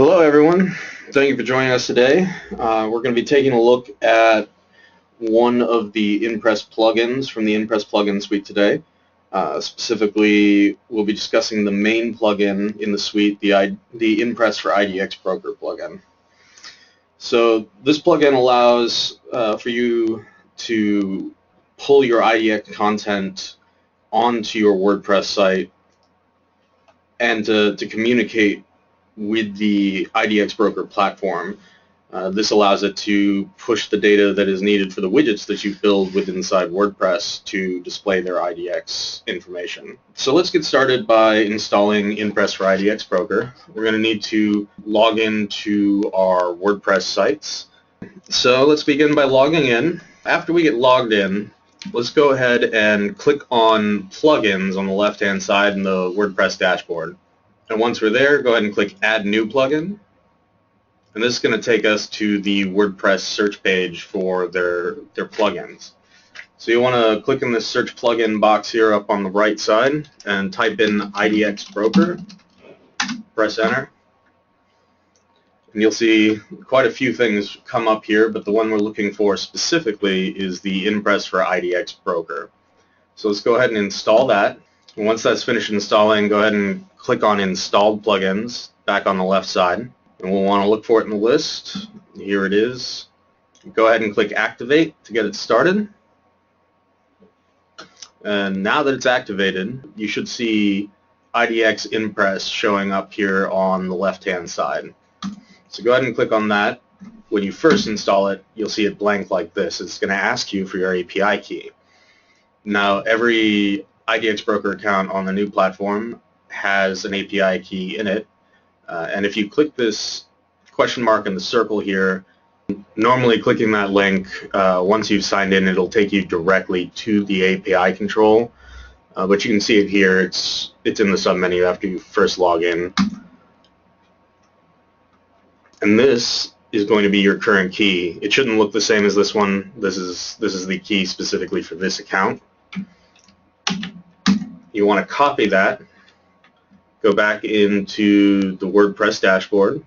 Hello everyone, thank you for joining us today. We're going to be taking a look at one of the IMPress plugins from the IMPress plugin suite today. Specifically, we'll be discussing the main plugin in the suite, the IMPress for IDX Broker plugin. So this plugin allows for you to pull your IDX content onto your WordPress site and to communicate with the IDX Broker platform. This allows it to push the data that is needed for the widgets that you build with inside WordPress to display their IDX information. So let's get started by installing IMPress for IDX Broker. We're going to need to log into our WordPress sites. So let's begin by logging in. After we get logged in, let's go ahead and click on Plugins on the left-hand side in the WordPress dashboard. And once we're there, go ahead and click Add New Plugin. And this is going to take us to the WordPress search page for their plugins. So you want to click in this search plugin box here up on the right side and type in IDX Broker. Press Enter. And you'll see quite a few things come up here, but the one we're looking for specifically is the IMPress for IDX Broker. So let's go ahead and install that. And once that's finished installing, go ahead and click on Installed Plugins back on the left side. And we'll want to look for it in the list. Here it is. Go ahead and click Activate to get it started. And now that it's activated, you should see IDX IMPress showing up here on the left-hand side. So go ahead and click on that. When you first install it, you'll see it blank like this. It's going to ask you for your API key. Now, every IDX Broker account on the new platform has an API key in it. And if you click this question mark in the circle here, normally clicking that link, once you've signed in, it'll take you directly to the API control. But you can see it here. It's in the submenu after you first log in. And this is going to be your current key. It shouldn't look the same as this one. This is the key specifically for this account. You want to copy that, go back into the WordPress dashboard,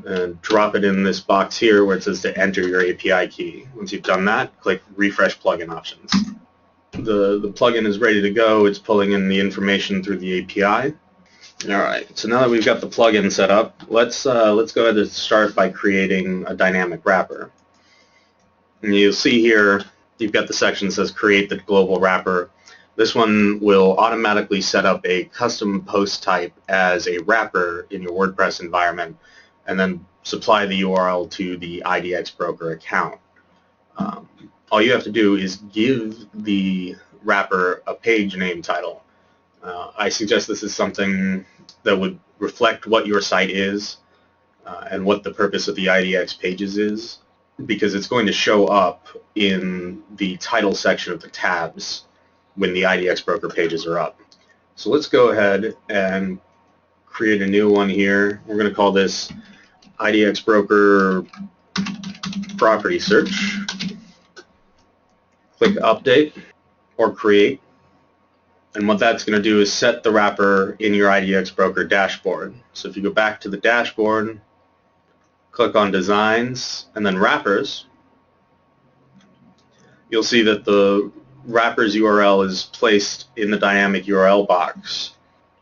and drop it in this box here where it says to enter your API key. Once you've done that, click Refresh Plugin Options. The plugin is ready to go. It's pulling in the information through the API. Alright, so now that we've got the plugin set up, let's go ahead and start by creating a dynamic wrapper. And you'll see here, you've got the section that says Create the Global Wrapper. This one will automatically set up a custom post type as a wrapper in your WordPress environment and then supply the URL to the IDX Broker account. All you have to do is give the wrapper a page name title. I suggest this is something that would reflect what your site is and what the purpose of the IDX Pages is, because it's going to show up in the title section of the tabs when the IDX Broker pages are up. So let's go ahead and create a new one here. We're going to call this IDX Broker Property Search. Click Update or Create. And what that's going to do is set the wrapper in your IDX Broker dashboard. So if you go back to the dashboard, click on Designs and then Wrappers, you'll see that the wrapper's URL is placed in the dynamic URL box.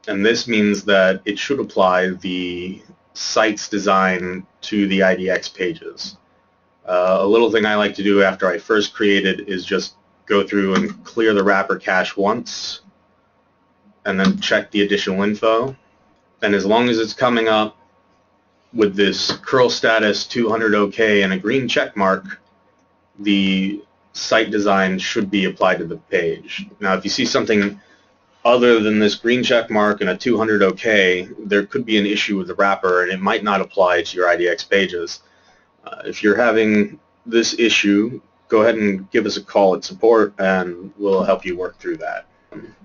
And this means that it should apply the site's design to the IDX pages. A little thing I like to do after I first create it is just go through and clear the wrapper cache once and then check the additional info. And as long as it's coming up with this curl status 200 OK and a green check mark, the site design should be applied to the page. Now if you see something other than this green check mark and a 200 OK, there could be an issue with the wrapper and it might not apply to your IDX pages. If you're having this issue, go ahead and give us a call at support and we'll help you work through that.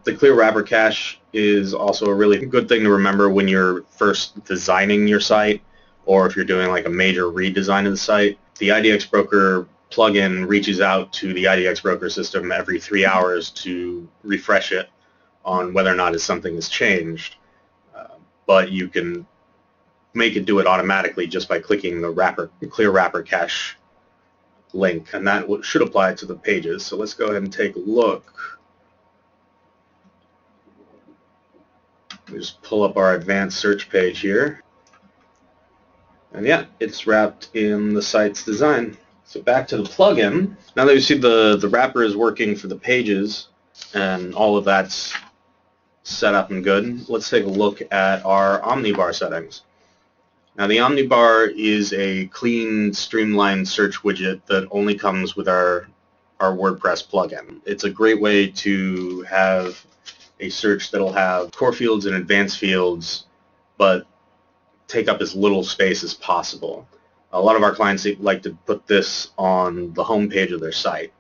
The clear wrapper cache is also a really good thing to remember when you're first designing your site, or if you're doing like a major redesign of the site. The IDX Broker plugin reaches out to the IDX Broker system every 3 hours to refresh it on whether or not something has changed. But you can make it do it automatically just by clicking the clear wrapper cache link, and that should apply to the pages. So let's go ahead and take a look. We just pull up our advanced search page here, and yeah, it's wrapped in the site's design. So back to the plugin. Now that you see the wrapper is working for the pages and all of that's set up and good, let's take a look at our OmniBar settings. Now the OmniBar is a clean, streamlined search widget that only comes with our WordPress plugin. It's a great way to have a search that'll have core fields and advanced fields, but take up as little space as possible. A lot of our clients like to put this on the home page of their site.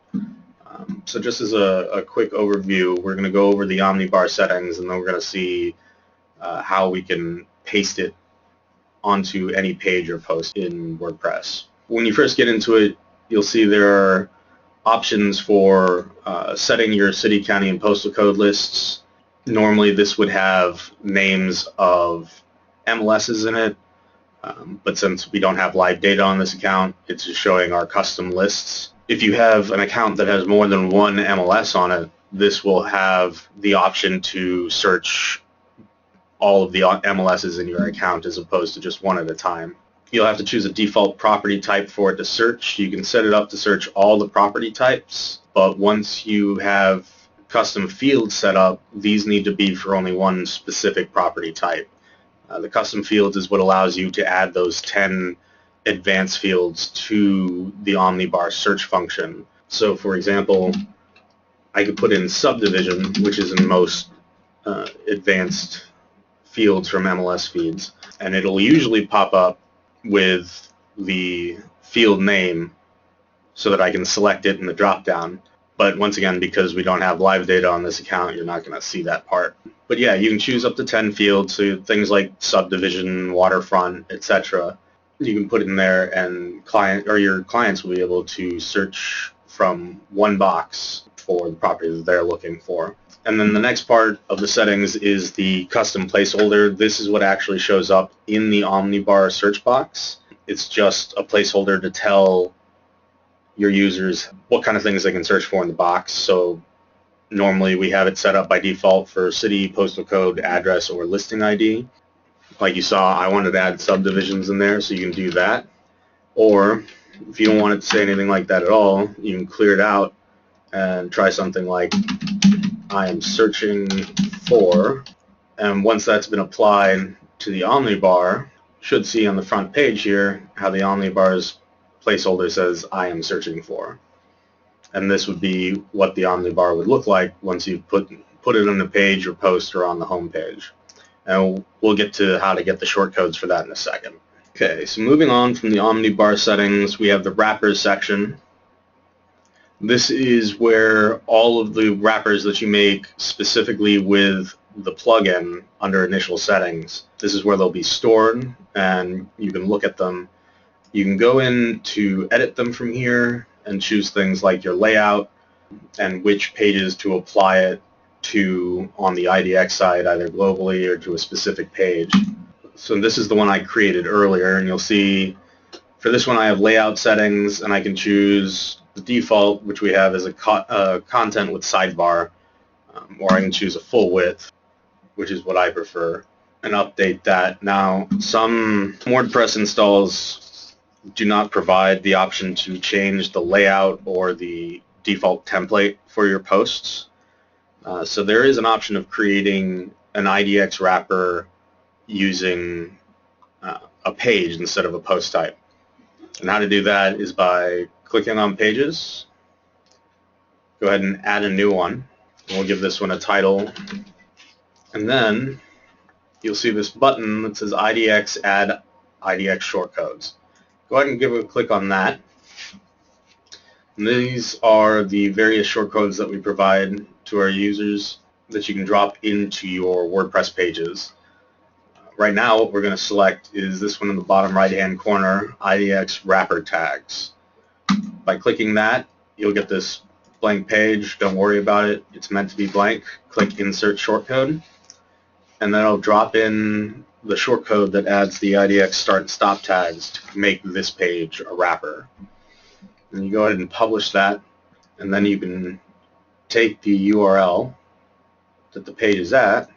So just as a quick overview, we're going to go over the OmniBar settings, and then we're going to see how we can paste it onto any page or post in WordPress. When you first get into it, you'll see there are options for setting your city, county, and postal code lists. Normally this would have names of MLSs in it, but since we don't have live data on this account, it's just showing our custom lists. If you have an account that has more than one MLS on it, this will have the option to search all of the MLSs in your account as opposed to just one at a time. You'll have to choose a default property type for it to search. You can set it up to search all the property types, but once you have custom fields set up, these need to be for only one specific property type. The custom fields is what allows you to add those 10 advanced fields to the OmniBar search function. So for example, I could put in subdivision, which is in most advanced fields from MLS feeds, and it'll usually pop up with the field name so that I can select it in the drop-down. But once again, because we don't have live data on this account, you're not going to see that part. But yeah, you can choose up to 10 fields, so things like subdivision, waterfront, etc. You can put in there, and your clients will be able to search from one box for the property that they're looking for. And then the next part of the settings is the custom placeholder. This is what actually shows up in the OmniBar search box. It's just a placeholder to tell your users what kind of things they can search for in the box. So normally we have it set up by default for city, postal code, address, or listing ID. Like you saw, I wanted to add subdivisions in there, so you can do that. Or if you don't want it to say anything like that at all, you can clear it out and try something like I am searching for, and once that's been applied to the OmniBar, you should see on the front page here how the OmniBar's placeholder says I am searching for. And this would be what the OmniBar would look like once you put it on the page or post or on the home page. And we'll get to how to get the shortcodes for that in a second. Okay, so moving on from the OmniBar settings, we have the wrappers section. This is where all of the wrappers that you make specifically with the plugin under initial settings, this is where they'll be stored, and you can look at them. You can go in to edit them from here and choose things like your layout and which pages to apply it to on the IDX side, either globally or to a specific page. So this is the one I created earlier, and you'll see for this one I have layout settings, and I can choose the default, which we have as a content with sidebar, or I can choose a full width, which is what I prefer, and update that. Now, some WordPress installs do not provide the option to change the layout or the default template for your posts. So there is an option of creating an IDX wrapper using a page instead of a post type. And how to do that is by clicking on pages. Go ahead and add a new one. We'll give this one a title. And then you'll see this button that says IDX Add IDX Shortcodes. Go ahead and give a click on that. And these are the various shortcodes that we provide to our users that you can drop into your WordPress pages. Right now what we're going to select is this one in the bottom right hand corner, IDX Wrapper Tags. By clicking that, you'll get this blank page. Don't worry about it. It's meant to be blank. Click Insert Shortcode, and then it'll drop in the shortcode that adds the IDX start and stop tags to make this page a wrapper. And you go ahead and publish that, and then you can take the URL that the page is at,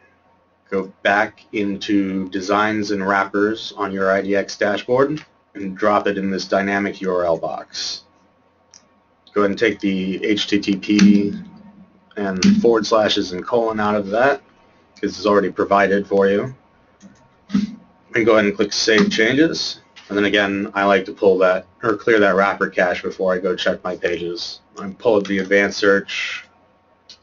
go back into Designs and Wrappers on your IDX dashboard, and drop it in this dynamic URL box. Go ahead and take the HTTP and forward slashes and colon out of that, because it's already provided for you. And go ahead and click Save Changes. And then again, I like to pull that, or clear that wrapper cache before I go check my pages. I pull up the advanced search.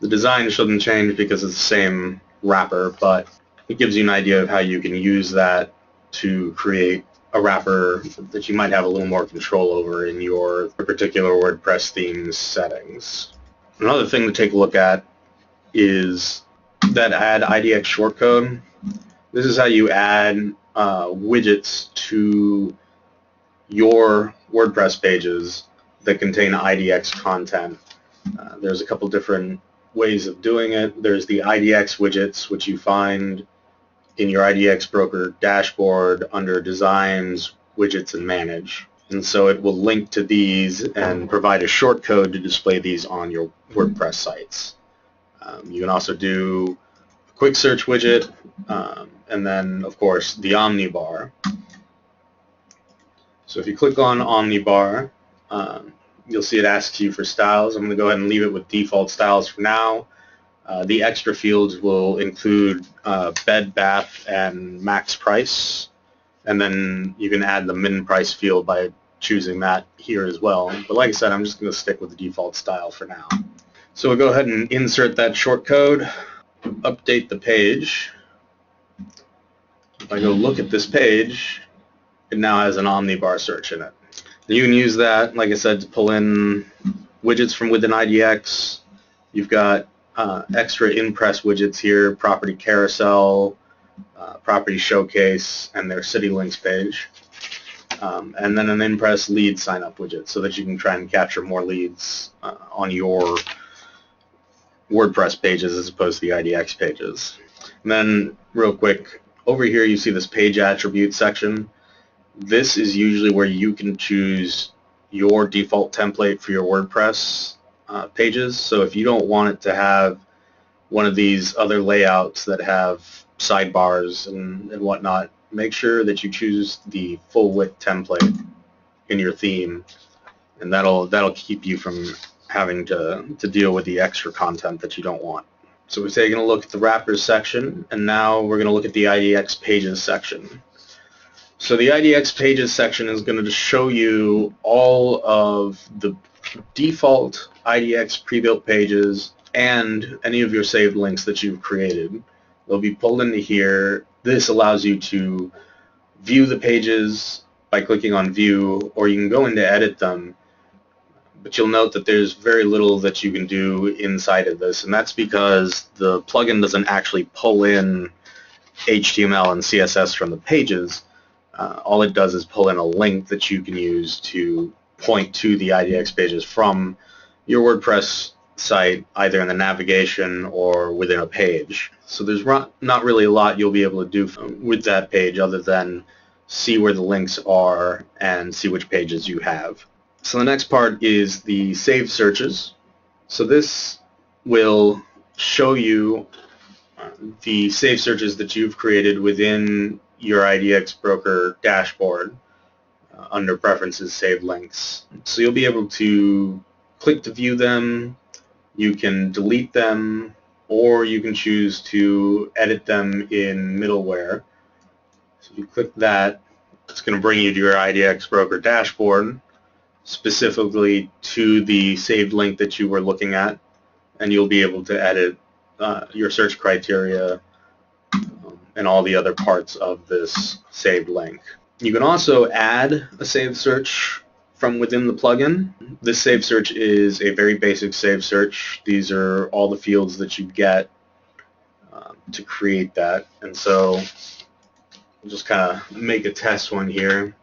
The design shouldn't change because it's the same wrapper, but it gives you an idea of how you can use that to create a wrapper that you might have a little more control over in your particular WordPress theme's settings. Another thing to take a look at is that add IDX shortcode. This is how you add widgets to your WordPress pages that contain IDX content. There's a couple different ways of doing it. There's the IDX widgets, which you find in your IDX Broker dashboard under Designs, Widgets, and Manage. And so it will link to these and provide a shortcode to display these on your WordPress sites. You can also do a quick search widget, and then, of course, the OmniBar. So if you click on OmniBar, you'll see it asks you for styles. I'm going to go ahead and leave it with default styles for now. The extra fields will include bed, bath, and max price. And then you can add the min price field by choosing that here as well. But like I said, I'm just going to stick with the default style for now. So we'll go ahead and insert that shortcode, update the page. If I go look at this page, it now has an OmniBar search in it. You can use that, like I said, to pull in widgets from within IDX. You've got extra IMPress widgets here, property carousel, property showcase, and their city links page. And then an IMPress lead sign-up widget so that you can try and capture more leads on your WordPress pages as opposed to the IDX pages. And then, real quick, over here you see this page attribute section. This is usually where you can choose your default template for your WordPress pages. So if you don't want it to have one of these other layouts that have sidebars and whatnot, make sure that you choose the full width template in your theme, and that'll keep you from having to deal with the extra content that you don't want. So we're taking a look at the wrappers section, and now we're going to look at the IDX Pages section. So the IDX Pages section is going to show you all of the default IDX pre-built pages and any of your saved links that you've created. They'll be pulled into here. This allows you to view the pages by clicking on View, or you can go in to edit them. But you'll note that there's very little that you can do inside of this, and that's because the plugin doesn't actually pull in HTML and CSS from the pages. All it does is pull in a link that you can use to point to the IDX pages from your WordPress site, either in the navigation or within a page. So there's not really a lot you'll be able to do with that page other than see where the links are and see which pages you have. So the next part is the saved searches. So this will show you the saved searches that you've created within your IDX Broker dashboard under Preferences, Saved Links. So you'll be able to click to view them, you can delete them, or you can choose to edit them in middleware. So if you click that, it's going to bring you to your IDX Broker dashboard, specifically to the saved link that you were looking at, and you'll be able to edit your search criteria and all the other parts of this saved link. You can also add a saved search from within the plugin. This saved search is a very basic saved search. These are all the fields that you get to create that, and so I'll just kind of make a test one here.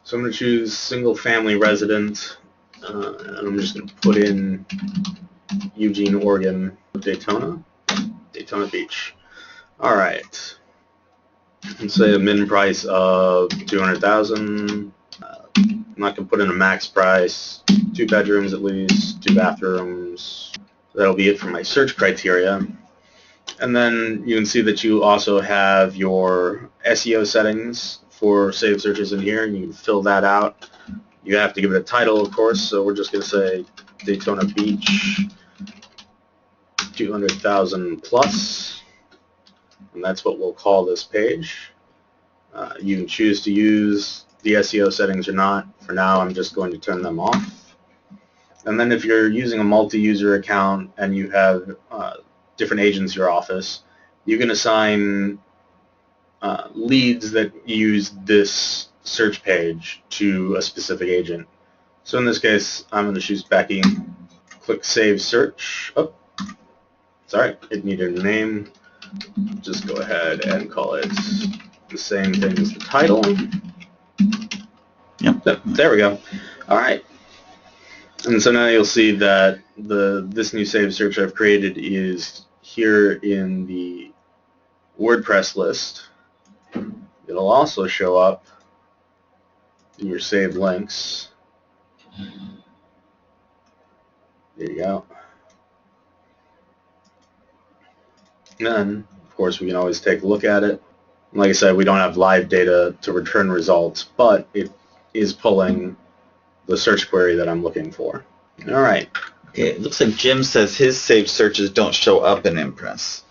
So I'm going to choose single family resident, and I'm just going to put in Eugene, Oregon, Daytona Beach. All right. and say a min price of 200,000. I'm not going to put in a max price. 2 bedrooms at least, 2 bathrooms. That'll be it for my search criteria. And then you can see that you also have your SEO settings for saved searches in here, and you can fill that out. You have to give it a title, of course, so we're just going to say Daytona Beach 200,000 plus, and that's what we'll call this page. You can choose to use the SEO settings or not. For now, I'm just going to turn them off. And then if you're using a multi-user account and you have different agents in your office, you can assign leads that use this search page to a specific agent. So in this case, I'm going to choose Becky. Click Save Search. Oh, sorry, it needed a name. Just go ahead and call it the same thing as the title. Yep. There we go. All right. And so now you'll see that this new saved search I've created is here in the WordPress list. It'll also show up in your saved links. There you go. And then, of course, we can always take a look at it. Like I said, we don't have live data to return results, but it is pulling the search query that I'm looking for. All right. Okay, it looks like Jim says his saved searches don't show up in IMPress.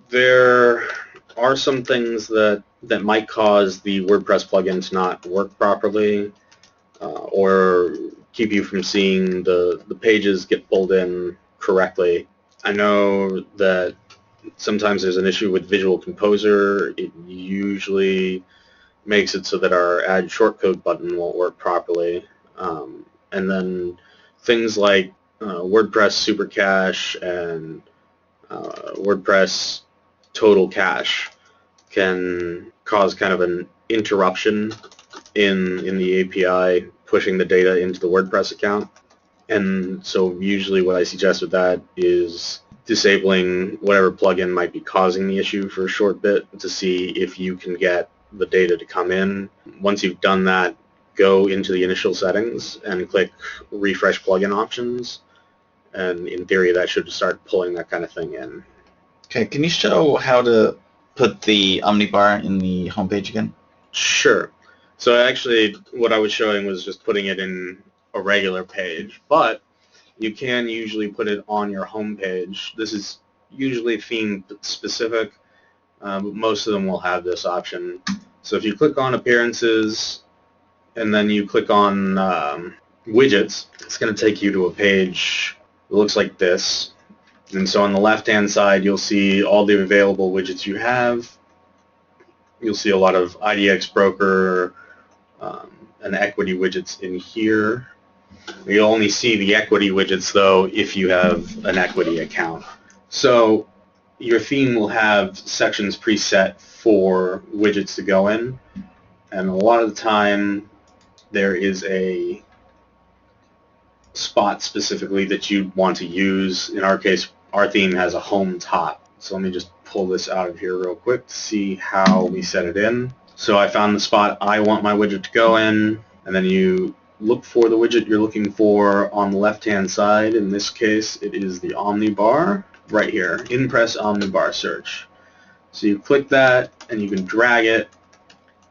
There are some things that might cause the WordPress plugin to not work properly, or keep you from seeing the pages get pulled in correctly. I know that sometimes there's an issue with Visual Composer. It usually makes it so that our add shortcode button won't work properly. And then things like WordPress Super Cache and WordPress Total Cache can cause kind of an interruption in the API pushing the data into the WordPress account. And so usually what I suggest with that is disabling whatever plugin might be causing the issue for a short bit to see if you can get the data to come in. Once you've done that, go into the initial settings and click refresh plugin options, and in theory that should start pulling that kind of thing in. Okay, can you show how to put the OmniBar in the homepage again? Sure. So actually what I was showing was just putting it in a regular page, but you can usually put it on your home page. This is usually theme specific, but most of them will have this option. So if you click on Appearances and then you click on Widgets, it's going to take you to a page that looks like this. And so on the left-hand side, you'll see all the available widgets you have. You'll see a lot of IDX Broker and equity widgets in here. You'll only see the equity widgets, though, if you have an equity account. So your theme will have sections preset for widgets to go in, and a lot of the time there is a spot specifically that you want to use. In our case, our theme has a home top. So let me just pull this out of here real quick to see how we set it in. So I found the spot I want my widget to go in, and then you look for the widget you're looking for on the left-hand side. In this case, it is the OmniBar right here, IMPress OmniBar Search. So you click that, and you can drag it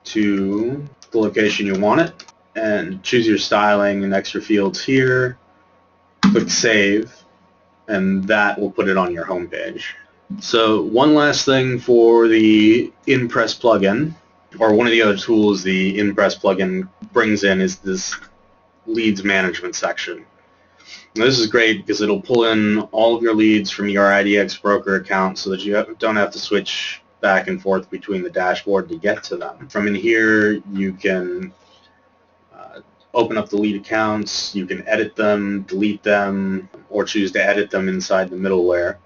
to the location you want it, and choose your styling and extra fields here. Click Save, and that will put it on your home page. So one last thing for the IMPress plugin, or one of the other tools the IMPress plugin brings in, is this leads management section. Now, this is great because it'll pull in all of your leads from your IDX Broker account so that you don't have to switch back and forth between the dashboard to get to them. From in here, you can open up the lead accounts, you can edit them, delete them, or choose to edit them inside the middleware.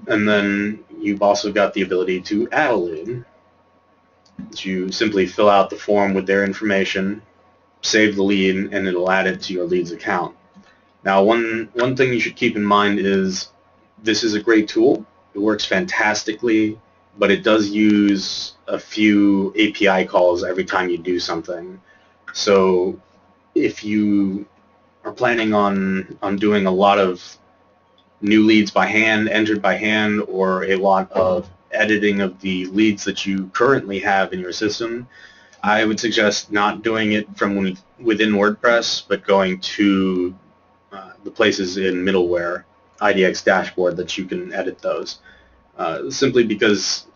And then you've also got the ability to add a lead. So you simply fill out the form with their information, save the lead, and it'll add it to your leads account. Now, one thing you should keep in mind is this is a great tool. It works fantastically but it does use a few API calls every time you do something. So if you are planning on doing a lot of new leads by hand, entered by hand, or a lot of editing of the leads that you currently have in your system, I would suggest not doing it from within WordPress, but going to the places in middleware, IDX dashboard, that you can edit those. Simply because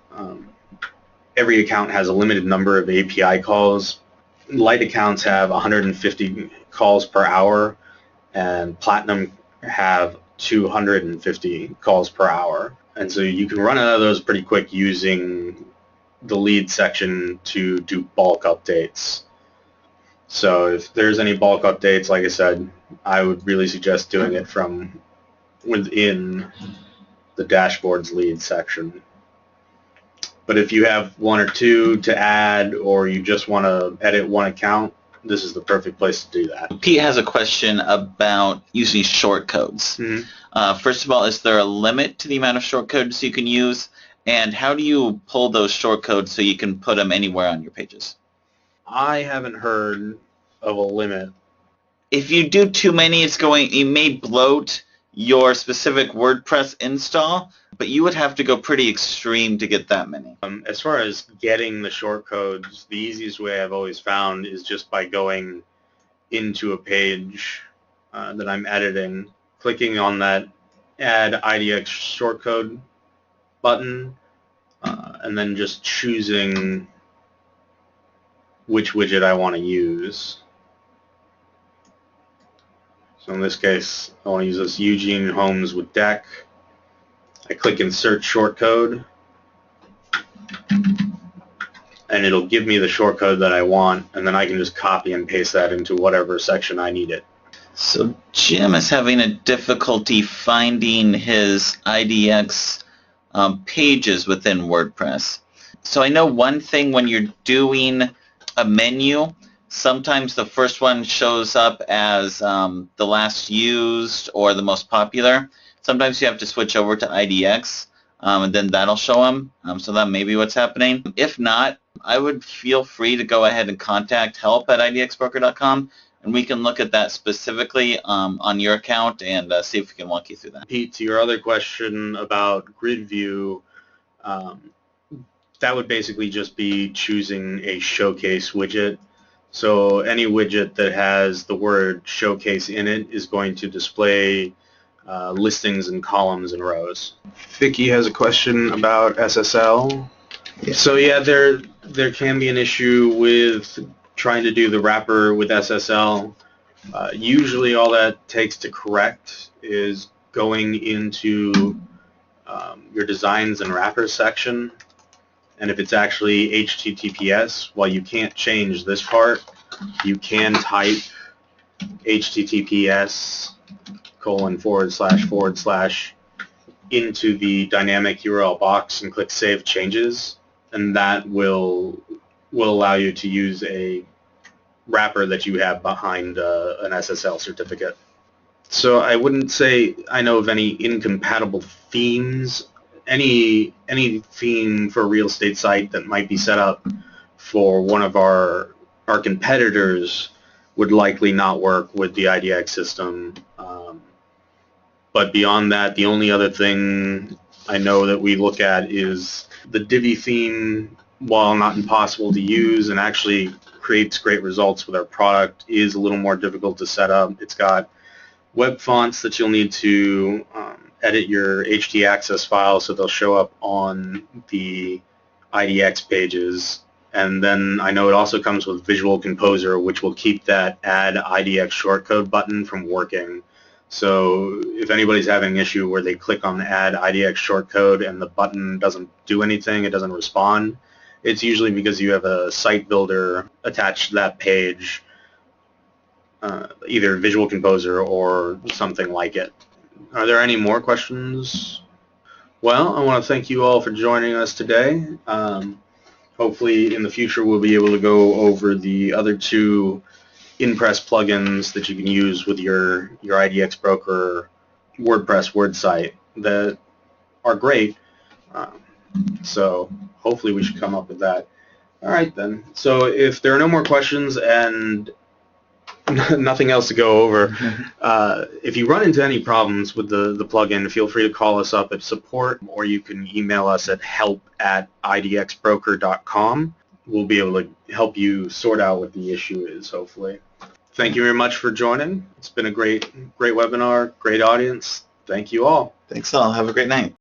every account has a limited number of API calls. Light accounts have 150 calls per hour, and Platinum have 250 calls per hour. And so you can run out of those pretty quick using the lead section to do bulk updates. So if there's any bulk updates, like I said, I would really suggest doing it from within the dashboard's lead section. But if you have one or two to add, or you just want to edit one account, this is the perfect place to do that. Pete has a question about using shortcodes. First of all, is there a limit to the amount of shortcodes you can use? And how do you pull those shortcodes so you can put them anywhere on your pages? I haven't heard of a limit. If you do too many, it may bloat your specific WordPress install, but you would have to go pretty extreme to get that many. As far as getting the shortcodes, the easiest way I've always found is just by going into a page that I'm editing, clicking on that Add IDX Shortcode button, and then just choosing which widget I want to use. So in this case, I want to use this Eugene Homes with deck. I click Insert Shortcode, and it'll give me the shortcode that I want, and then I can just copy and paste that into whatever section I need it. So Jim is having a difficulty finding his IDX pages within WordPress. So I know one thing, when you're doing a menu, sometimes the first one shows up as the last used or the most popular. Sometimes you have to switch over to IDX, and then that'll show them. So that may be what's happening. If not, I would feel free to go ahead and contact help@idxbroker.com, and we can look at that specifically on your account and see if we can walk you through that. Pete, to your other question about grid view, that would basically just be choosing a showcase widget. So any widget that has the word showcase in it is going to display listings and columns and rows. Vicky has a question about SSL. So yeah, there can be an issue with trying to do the wrapper with SSL. Usually all that takes to correct is going into your designs and wrappers section, and if it's actually HTTPS, while you can't change this part, you can type HTTPS:// into the dynamic URL box and click Save Changes, and that will allow you to use a wrapper that you have behind an SSL certificate. So I wouldn't say I know of any incompatible themes. Any theme for a real estate site that might be set up for one of our competitors would likely not work with the IDX system. But beyond that, the only other thing I know that we look at is the Divi theme, while not impossible to use and actually creates great results with our product, is a little more difficult to set up. It's got web fonts that you'll need to edit your htaccess file so they'll show up on the IDX pages. And then I know it also comes with Visual Composer, which will keep that Add IDX Shortcode button from working. So if anybody's having an issue where they click on Add IDX Shortcode and the button doesn't do anything, it doesn't respond, it's usually because you have a site builder attached to that page, either Visual Composer or something like it. Are there any more questions? Well, I want to thank you all for joining us today. Hopefully in the future we'll be able to go over the other two IMPress plugins that you can use with your IDX Broker WordPress word site that are great. So hopefully we should come up with that. All right then. So if there are no more questions and nothing else to go over, if you run into any problems with the plugin, feel free to call us up at support, or you can email us at help@idxbroker.com. We'll be able to help you sort out what the issue is, hopefully. Thank you very much for joining. It's been a great webinar, great audience. Thank you all. Thanks all. Have a great night.